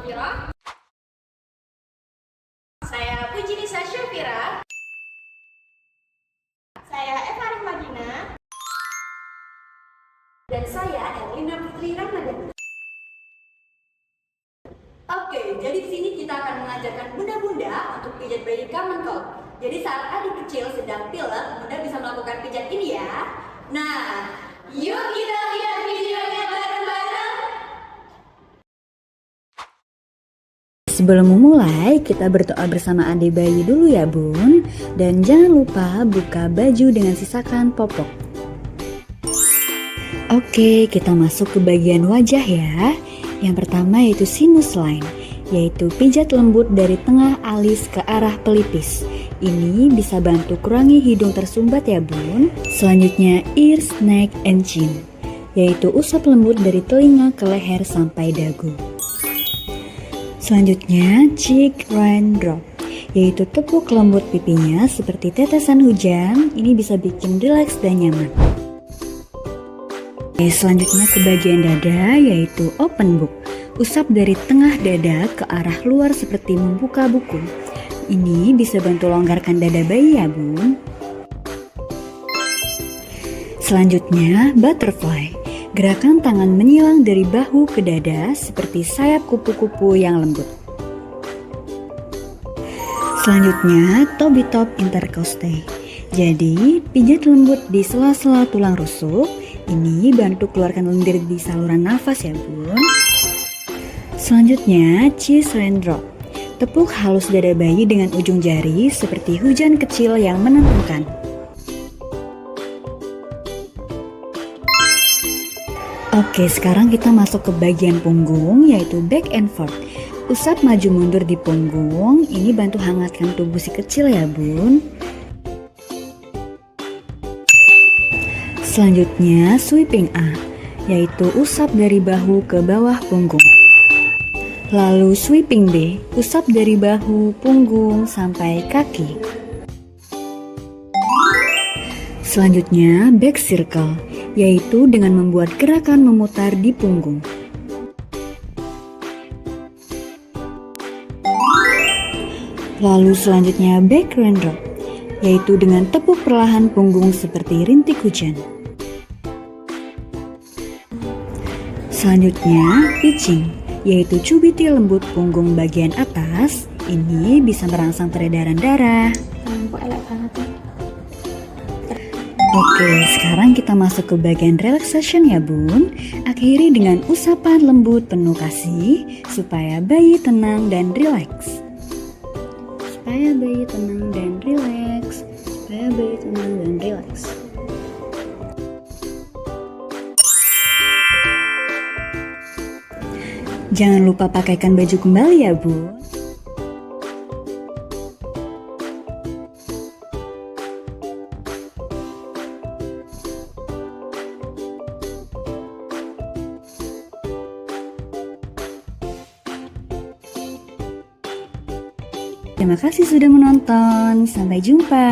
Syafira. Saya Puji Nisa Syafira. Saya Eva Rahmadina. Dan saya Erlina Putri Ramadhani. Oke, jadi di sini kita akan mengajarkan bunda-bunda untuk pijat bayi common cold. Jadi saat adik kecil sedang pilek, bunda bisa melakukan pijat ini ya. Nah, yuk kita lihat videonya bareng-bareng. Sebelum memulai, kita berdoa bersama adik bayi dulu ya bun. Dan jangan lupa buka baju dengan sisakan popok. Oke, kita masuk ke bagian wajah ya. Yang pertama yaitu sinus line, yaitu pijat lembut dari tengah alis ke arah pelipis. Ini bisa bantu kurangi hidung tersumbat ya bun. Selanjutnya ears, neck, and chin, yaitu usap lembut dari telinga ke leher sampai dagu. Selanjutnya cheek raindrop, yaitu tepuk lembut pipinya seperti tetesan hujan. Ini bisa bikin rileks dan nyaman. Selanjutnya ke bagian dada, yaitu open book, usap dari tengah dada ke arah luar seperti membuka buku. Ini bisa bantu longgarkan dada bayi ya bun. Selanjutnya butterfly, gerakan tangan menyilang dari bahu ke dada seperti sayap kupu-kupu yang lembut. Selanjutnya Toby top intercoste, jadi pijat lembut di sela-sela tulang rusuk. Ini bantu keluarkan lendir di saluran nafas ya bun. Selanjutnya cheese raindrop, tepuk halus dada bayi dengan ujung jari seperti hujan kecil yang menenangkan. Oke, sekarang kita masuk ke bagian punggung, yaitu back and forth. Usap maju mundur di punggung, ini bantu hangatkan tubuh si kecil ya bun. Selanjutnya sweeping A, yaitu usap dari bahu ke bawah punggung. Lalu sweeping B, usap dari bahu, punggung, sampai kaki. Selanjutnya back circle, yaitu dengan membuat gerakan memutar di punggung. Lalu selanjutnya back raindrop, yaitu dengan tepuk perlahan punggung seperti rintik hujan. Selanjutnya pitching, yaitu cubiti lembut punggung bagian atas. Ini bisa merangsang peredaran darah. Oke, sekarang kita masuk ke bagian relaxation ya bun. Akhiri dengan usapan lembut penuh kasih supaya bayi tenang dan rileks. Supaya bayi tenang dan rileks. Supaya bayi tenang dan rileks. Jangan lupa pakaikan baju kembali ya bu. Terima kasih sudah menonton. Sampai jumpa.